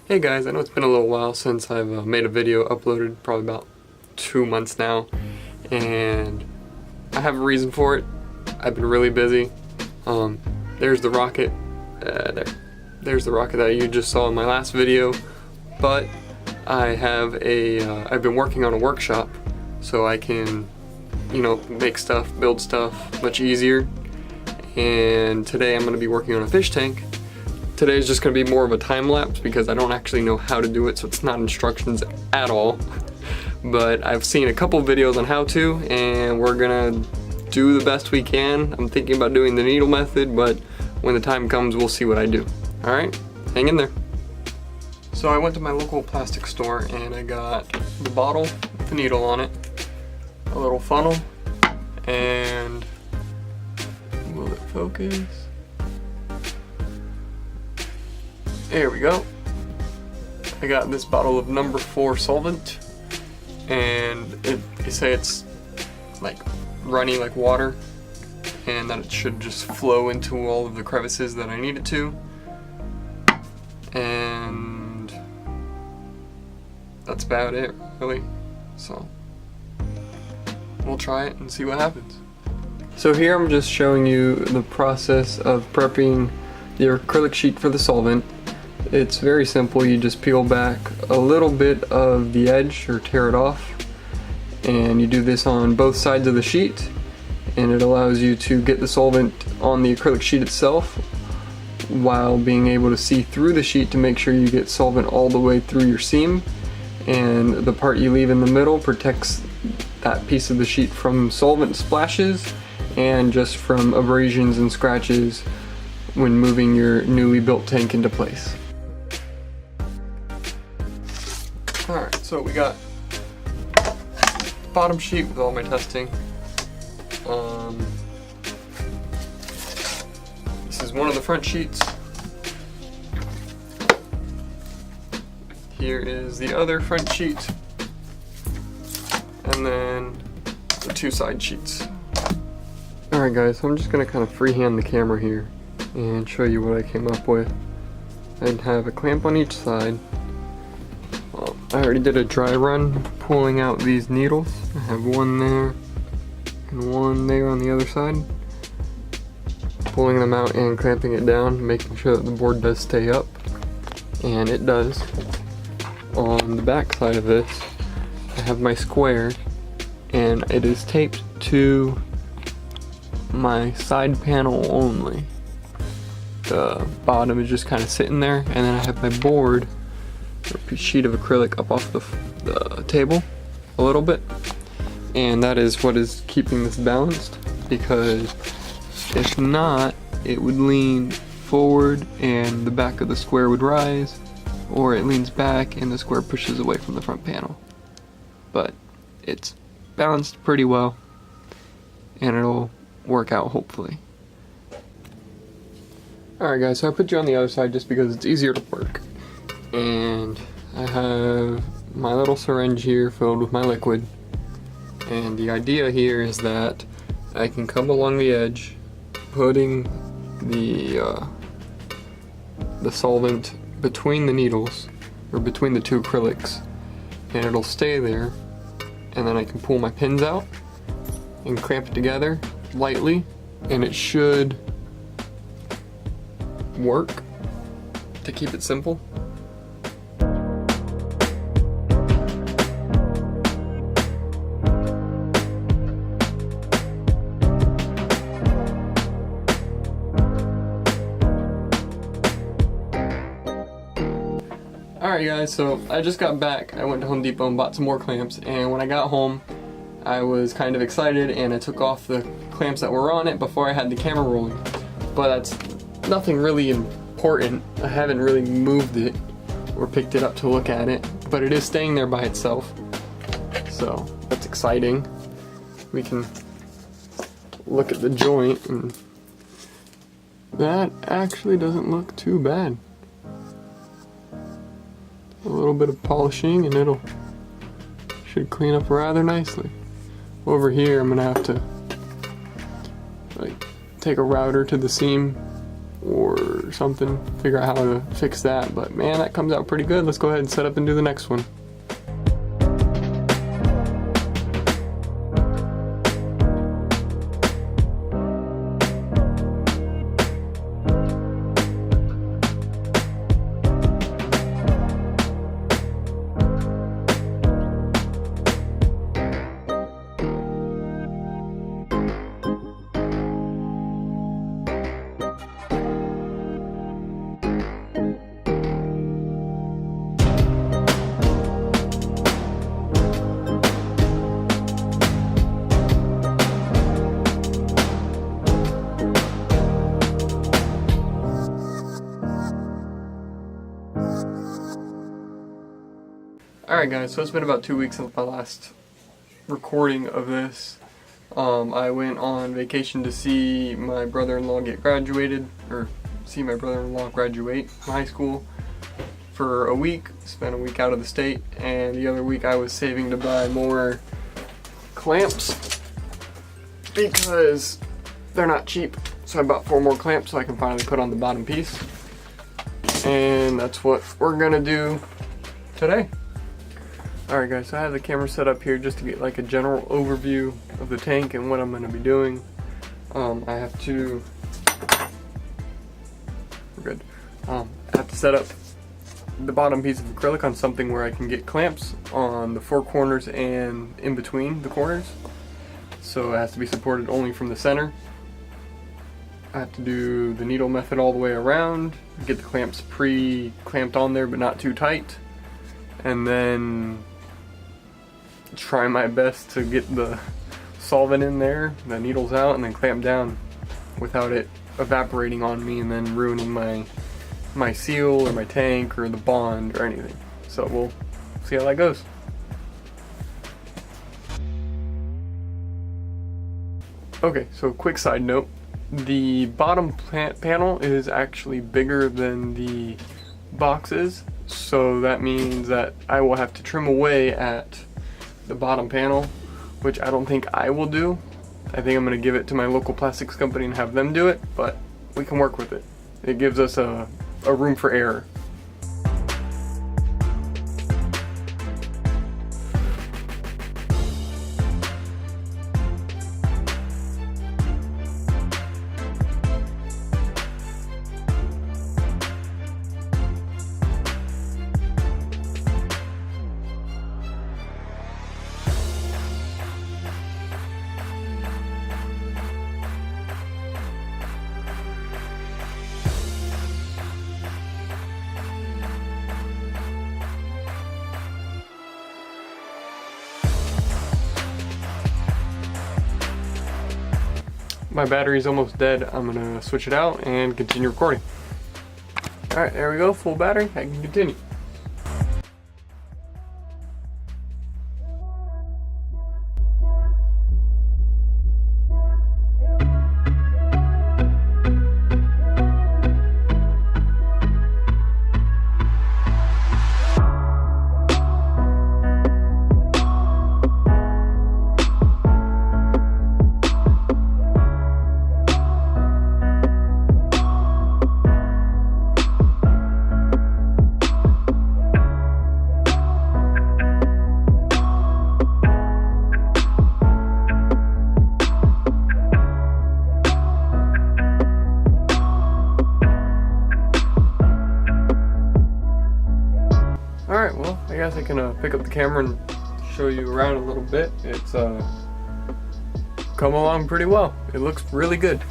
Hey guys, I know it's been a little while since I've made a video uploaded, probably about 2 months now, and I have a reason for it. I've been really busy. There's the rocket, there's the rocket that you just saw in my last video, but I have I've been working on a workshop so I can, make stuff, build stuff much easier, and today I'm going to be working on a fish tank. Today is just going to be more of a time lapse because I don't actually know how to do it, so it's not instructions at all. But I've seen a couple videos on how to, and we're going to do the best we can. I'm thinking about doing the needle method, but when the time comes, we'll see what I do. Alright, hang in there. So I went to my local plastic store and I got the bottle with the needle on it, a little funnel, and will it focus? There we go. I got this bottle of number 4 solvent, and they say it's like runny like water, and that it should just flow into all of the crevices that I need it to. And that's about it, really. So we'll try it and see what happens. So here I'm just showing you the process of prepping the acrylic sheet for the solvent. It's very simple. You just peel back a little bit of the edge or tear it off, and you do this on both sides of the sheet, and it allows you to get the solvent on the acrylic sheet itself while being able to see through the sheet to make sure you get solvent all the way through your seam, and the part you leave in the middle protects that piece of the sheet from solvent splashes and just from abrasions and scratches when moving your newly built tank into place. Alright, so we got the bottom sheet with all my testing. This is one of the front sheets. Here is the other front sheet. And then the 2 side sheets. Alright guys, so I'm just going to kind of freehand the camera here and show you what I came up with. I'd have a clamp on each side. I already did a dry run pulling out these needles. I have one there and one there on the other side. Pulling them out and clamping it down, making sure that the board does stay up. And it does. On the back side of this, I have my square, and it is taped to my side panel only. The bottom is just kind of sitting there, and then I have my board, a sheet of acrylic, up off the table a little bit, and that is what is keeping this balanced, because if not, it would lean forward and the back of the square would rise, or it leans back and the square pushes away from the front panel. But it's balanced pretty well, and it'll work out hopefully. Alright guys, so I put you on the other side just because it's easier to work. And I have my little syringe here filled with my liquid, and the idea here is that I can come along the edge, putting the solvent between the needles, or between the 2 acrylics, and it'll stay there, and then I can pull my pins out and clamp it together lightly, and it should work to keep it simple. Alright guys, so I just got back. I went to Home Depot and bought some more clamps, and when I got home I was kind of excited and I took off the clamps that were on it before I had the camera rolling. But that's nothing really important. I haven't really moved it or picked it up to look at it, but it is staying there by itself. So that's exciting. We can look at the joint, and that actually doesn't look too bad. A little bit of polishing and it'll should clean up rather nicely. Over here I'm gonna have to take a router to the seam or something, figure out how to fix that. But man, that comes out pretty good. Let's go ahead and set up and do the next one. Alright guys, so it's been about 2 weeks since my last recording of this. I went on vacation to see my brother-in-law get graduated, or see my brother-in-law graduate from high school for a week. Spent a week out of the state, and the other week I was saving to buy more clamps because they're not cheap. So I bought 4 more clamps so I can finally put on the bottom piece. And that's what we're gonna do today. Alright guys, so I have the camera set up here just to get like a general overview of the tank and what I'm going to be doing. I have to set up the bottom piece of acrylic on something where I can get clamps on the 4 corners and in between the corners. So it has to be supported only from the center. I have to do the needle method all the way around, get the clamps pre-clamped on there but not too tight, and then try my best to get the solvent in there, the needles out, and then clamp down without it evaporating on me and then ruining my seal or my tank or the bond or anything. So we'll see how that goes. Okay, so quick side note. The bottom panel is actually bigger than the boxes, so that means that I will have to trim away at the bottom panel, which I don't think I will do. I think I'm going to give it to my local plastics company and have them do it, but we can work with it. It gives us a room for error. My battery's almost dead. I'm gonna switch it out and continue recording. Alright, there we go, full battery. I can continue. Alright, well, I guess I can pick up the camera and show you around a little bit. It's come along pretty well. It looks really good.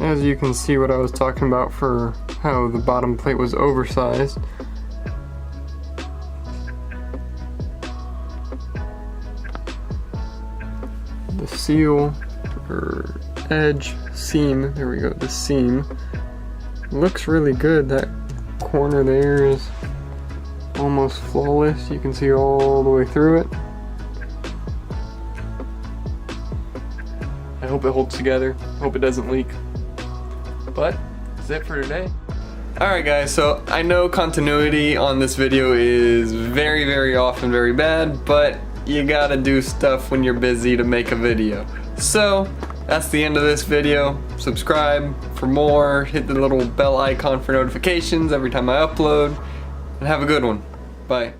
As you can see, what I was talking about for how the bottom plate was oversized. The seal, or edge, seam, there we go, the seam looks really good. That corner there is almost flawless. You can see all the way through it. I hope it holds together. Hope it doesn't leak. But that's it for today. Alright guys, so I know continuity on this video is very, very often very bad, but you gotta do stuff when you're busy to make a video. So that's the end of this video. Subscribe for more, hit the little bell icon for notifications every time I upload, and have a good one. Bye.